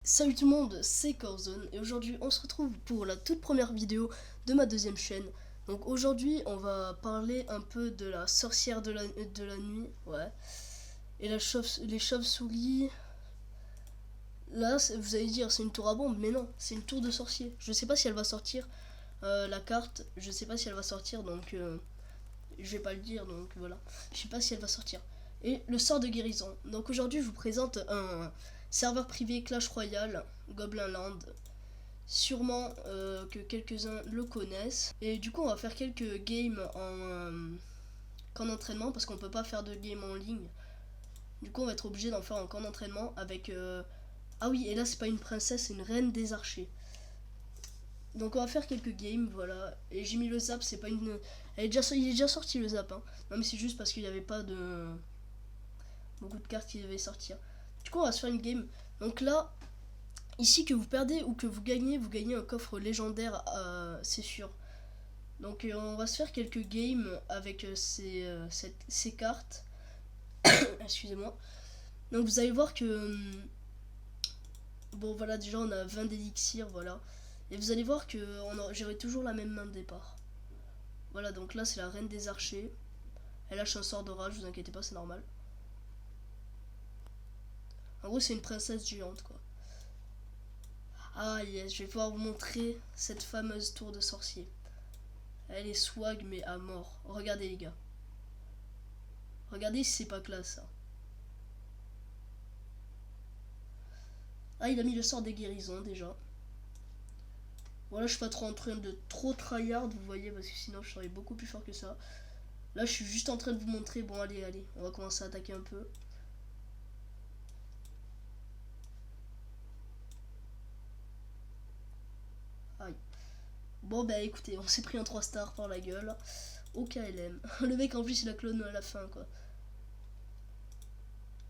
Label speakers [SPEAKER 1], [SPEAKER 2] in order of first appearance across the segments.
[SPEAKER 1] Salut tout le monde, c'est Corzone et aujourd'hui on se retrouve pour la toute première vidéo de ma deuxième chaîne. Donc aujourd'hui on va parler un peu de la sorcière de la nuit, ouais, et les chauves-souris. Là vous allez dire c'est une tour à bombe, mais non, c'est une tour de sorcier. Je sais pas si elle va sortir, la carte, je sais pas si elle va sortir donc je vais pas le dire donc voilà. Je sais pas si elle va sortir. Et le sort de guérison. Donc aujourd'hui je vous présente un serveur privé Clash Royale, Goblin Land. Sûrement que quelques-uns le connaissent. Et du coup, on va faire quelques games qu'en entraînement parce qu'on peut pas faire de game en ligne. Du coup, on va être obligé d'en faire en camp d'entraînement avec. Ah oui, et là, c'est pas une princesse, c'est une reine des archers. Donc, on va faire quelques games, voilà. Et j'ai mis le zap, c'est pas une. Il est déjà sorti le zap, hein. Non, mais c'est juste parce qu'il n'y avait pas de. Beaucoup de cartes qui devaient sortir. Du coup, on va se faire une game. Donc là, ici, que vous perdez ou que vous gagnez un coffre légendaire, c'est sûr. Donc on va se faire quelques games avec ces cartes. Excusez-moi. Donc vous allez voir que... bon voilà, déjà on a 20 d'élixirs, voilà. Et vous allez voir que j'aurai toujours la même main de départ. Voilà, donc là c'est la reine des archers. Elle lâche un sort d'orage, vous inquiétez pas, c'est normal. En gros c'est une princesse géante quoi. Ah yes, je vais pouvoir vous montrer cette fameuse tour de sorcier. Elle est swag mais à mort. Regardez les gars. Regardez si c'est pas classe ça. Ah, il a mis le sort des guérisons déjà. Voilà, je suis pas trop en train de trop tryhard, vous voyez, parce que sinon je serais beaucoup plus fort que ça. Là, je suis juste en train de vous montrer. Bon, allez, allez, on va commencer à attaquer un peu. Aïe. Bon, bah écoutez, on s'est pris un 3 stars par la gueule. Au KLM. Le mec en plus, il a clone à la fin, quoi.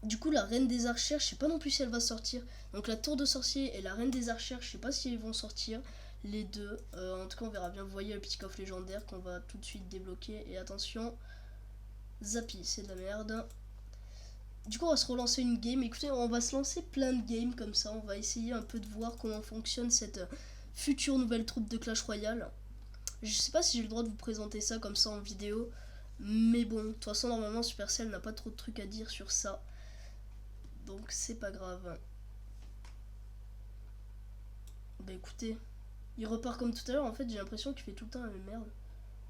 [SPEAKER 1] Du coup, la reine des archères, je sais pas non plus si elle va sortir. Donc, la tour de sorcier et la reine des archères, je sais pas si ils vont sortir. Les deux. En tout cas, on verra bien. Vous voyez le petit coffre légendaire qu'on va tout de suite débloquer. Et attention, Zappy, c'est de la merde. Du coup, on va se relancer une game. Écoutez, on va se lancer plein de games comme ça. On va essayer un peu de voir comment fonctionne cette future nouvelle troupe de Clash Royale. Je sais pas si j'ai le droit de vous présenter ça comme ça en vidéo. Mais bon, de toute façon, normalement, Supercell n'a pas trop de trucs à dire sur ça. Donc, c'est pas grave. Bah écoutez, il repart comme tout à l'heure. En fait, j'ai l'impression qu'il fait tout le temps la même merde.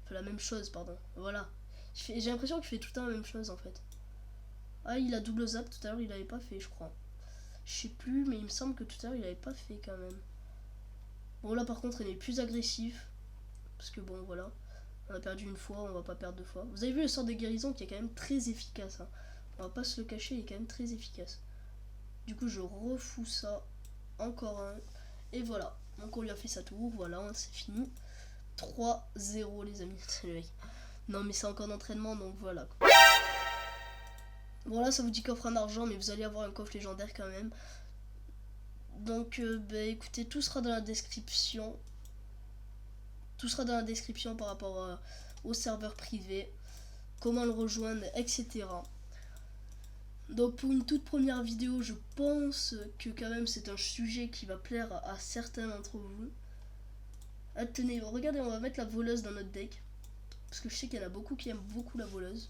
[SPEAKER 1] Enfin, la même chose, pardon. Voilà. J'ai l'impression qu'il fait tout le temps la même chose en fait. Ah, il a double zap tout à l'heure, il avait pas fait, je crois. Je sais plus, mais il me semble que tout à l'heure il avait pas fait quand même. Bon, là par contre, il est plus agressif. Parce que bon, voilà. On a perdu une fois, on va pas perdre deux fois. Vous avez vu le sort de guérison qui est quand même très efficace, hein. On va pas se le cacher, il est quand même très efficace. Du coup, je refous ça. Encore un. Et voilà. Donc on lui a fait sa tour, voilà, c'est fini. 3-0 les amis. Le mec. Non mais c'est encore d'entraînement, donc voilà. Bon là ça vous dit coffre en argent, mais vous allez avoir un coffre légendaire quand même. Donc bah écoutez, tout sera dans la description. Tout sera dans la description par rapport au serveur privé, comment le rejoindre, etc. Donc pour une toute première vidéo, je pense que quand même c'est un sujet qui va plaire à certains d'entre vous. Ah, tenez, regardez, on va mettre la voleuse dans notre deck. Parce que je sais qu'il y en a beaucoup qui aiment beaucoup la voleuse.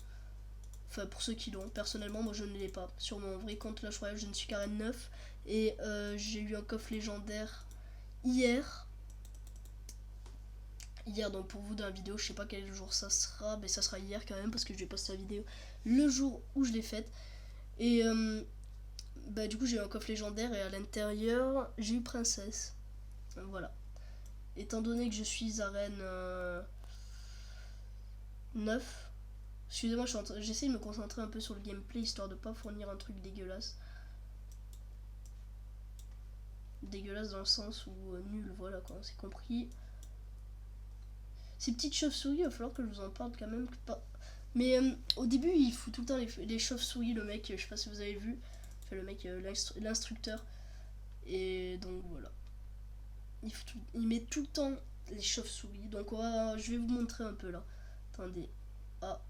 [SPEAKER 1] Enfin, pour ceux qui l'ont. Personnellement, moi je ne l'ai pas. Sur mon vrai compte Clash Royale, je ne suis qu'à reine 9. Et j'ai eu un coffre légendaire hier. Hier, donc pour vous dans la vidéo, je sais pas quel jour ça sera. Mais ça sera hier quand même, parce que je vais poster la vidéo le jour où je l'ai faite. Et bah, du coup, j'ai eu un coffre légendaire. Et à l'intérieur, j'ai eu princesse. Voilà. Étant donné que je suis à reine 9. Excusez-moi, j'essaie de me concentrer un peu sur le gameplay histoire de pas fournir un truc dégueulasse. Dégueulasse dans le sens où nul, voilà quoi, c'est compris. Ces petites chauves-souris, il va falloir que je vous en parle quand même. Pas... Mais au début, il fout tout le temps les chauves-souris, le mec, je sais pas si vous avez vu. Enfin, le mec, l'instructeur. Et donc voilà. Il met tout le temps les chauves-souris. Donc je vais vous montrer un peu là. Attendez. Ah.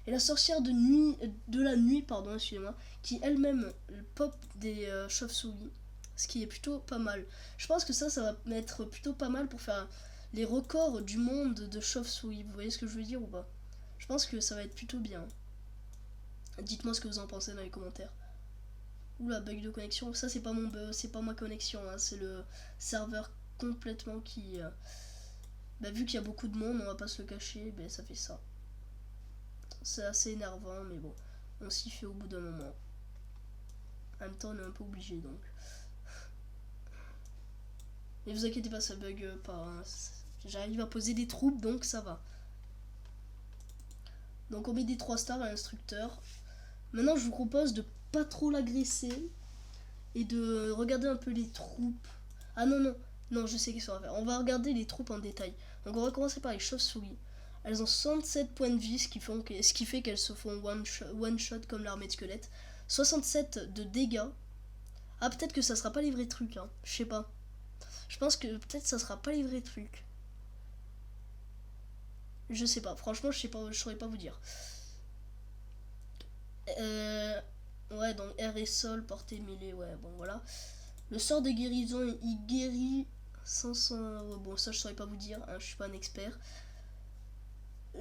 [SPEAKER 1] Et la sorcière de la nuit, pardon, excusez-moi, qui elle-même pop des chauves-souris. ce qui est plutôt pas mal. Je pense que ça va être plutôt pas mal pour faire les records du monde de chauve-souris. Vous voyez ce que je veux dire ou pas? Je pense que ça va être plutôt bien. Dites-moi ce que vous en pensez dans les commentaires. Oula, bug de connexion. Ça, c'est pas mon bug, c'est pas ma connexion. Hein. C'est le serveur complètement qui... vu qu'il y a beaucoup de monde, on va pas se le cacher, ça fait ça. C'est assez énervant, mais bon. On s'y fait au bout d'un moment. En même temps, on est un peu obligé, donc. Mais vous inquiétez pas, ça bug pas. Hein. J'arrive à poser des troupes, donc ça va. Donc on met des 3 stars à l'instructeur. Maintenant, je vous propose de pas trop l'agresser et de regarder un peu les troupes. Ah non, je sais qu'est-ce qu'on va faire. On va regarder les troupes en détail. Donc on va commencer par les chauves-souris. Elles ont 67 points de vie, ce qui fait qu'elles se font one shot comme l'armée de squelettes. 67 de dégâts. Ah, peut-être que ça sera pas les vrais trucs, hein. Je sais pas. Je pense que peut-être ça sera pas les vrais trucs. Je sais pas, franchement je sais pas, je saurais pas vous dire. Ouais, donc air et sol, portée mêlée, ouais, bon voilà. Le sort de guérison, il guérit 500... Bon, ça je saurais pas vous dire, hein, je suis pas un expert.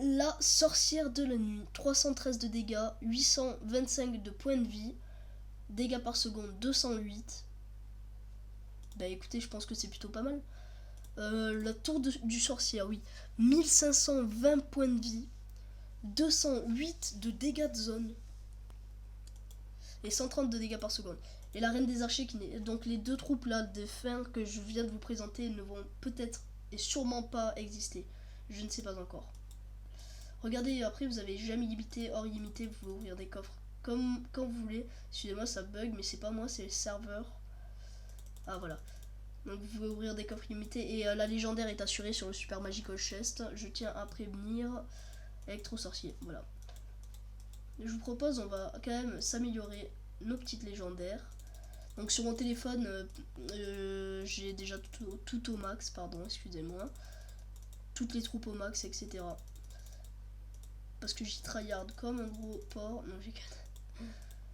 [SPEAKER 1] La sorcière de la nuit, 313 de dégâts, 825 de points de vie, dégâts par seconde 208. Écoutez, je pense que c'est plutôt pas mal. La tour du sorcier, oui, 1520 points de vie, 208 de dégâts de zone et 130 de dégâts par seconde. Et la reine des archers, donc les deux troupes là de fin que je viens de vous présenter ne vont peut-être et sûrement pas exister. Je ne sais pas encore. Regardez, après vous avez jamais limité, hors illimité, vous pouvez ouvrir des coffres comme quand vous voulez. Excusez-moi, ça bug, mais c'est pas moi, c'est le serveur. Ah voilà. Donc vous pouvez ouvrir des coffres limités et la légendaire est assurée sur le Super Magical Chest. Je tiens à prévenir Electro Sorcier. Voilà. Je vous propose, on va quand même s'améliorer nos petites légendaires. Donc sur mon téléphone, j'ai déjà tout au max, pardon, excusez-moi. Toutes les troupes au max, etc. Parce que j'y tryhard comme un gros porc. Non,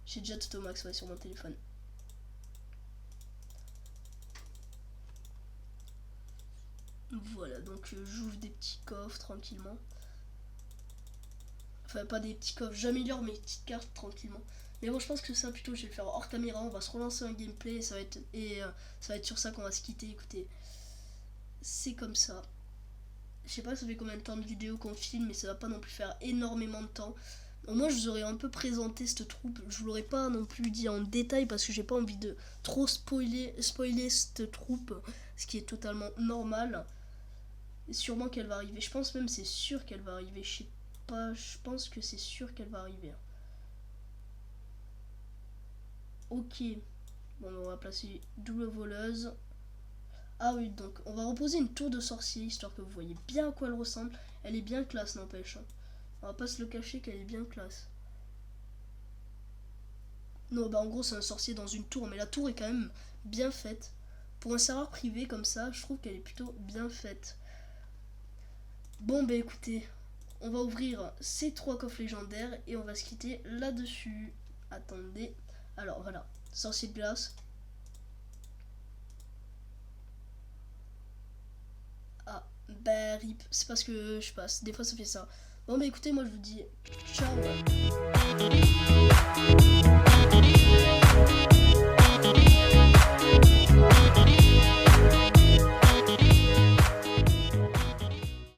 [SPEAKER 1] j'ai déjà tout au max, ouais, sur mon téléphone. Voilà, donc j'ouvre des petits coffres tranquillement. Enfin, pas des petits coffres, j'améliore mes petites cartes tranquillement. Mais bon, je pense que ça plutôt, je vais le faire hors caméra. On va se relancer un gameplay et ça va être sur ça qu'on va se quitter. Écoutez, c'est comme ça. Je sais pas ça fait combien de temps de vidéo qu'on filme, mais ça va pas non plus faire énormément de temps. Au moins, je vous aurais un peu présenté cette troupe. Je vous l'aurais pas non plus dit en détail parce que j'ai pas envie de trop spoiler cette troupe, ce qui est totalement normal. Et sûrement qu'elle va arriver. Je pense même c'est sûr qu'elle va arriver. Je sais pas, je pense que c'est sûr qu'elle va arriver. Ok. Bon, on va placer double voleuse. Ah oui, donc on va reposer une tour de sorcier, histoire que vous voyez bien à quoi elle ressemble. Elle est bien classe, n'empêche. On va pas se le cacher qu'elle est bien classe. Non, en gros, c'est un sorcier dans une tour, mais la tour est quand même bien faite. Pour un serveur privé comme ça, je trouve qu'elle est plutôt bien faite. Bon, écoutez, on va ouvrir ces 3 coffres légendaires et on va se quitter là-dessus. Attendez. Alors, voilà. Sorcier de glace. Ah, rip. C'est parce que je passe. Des fois, ça fait ça. Bon, écoutez, moi, je vous dis ciao.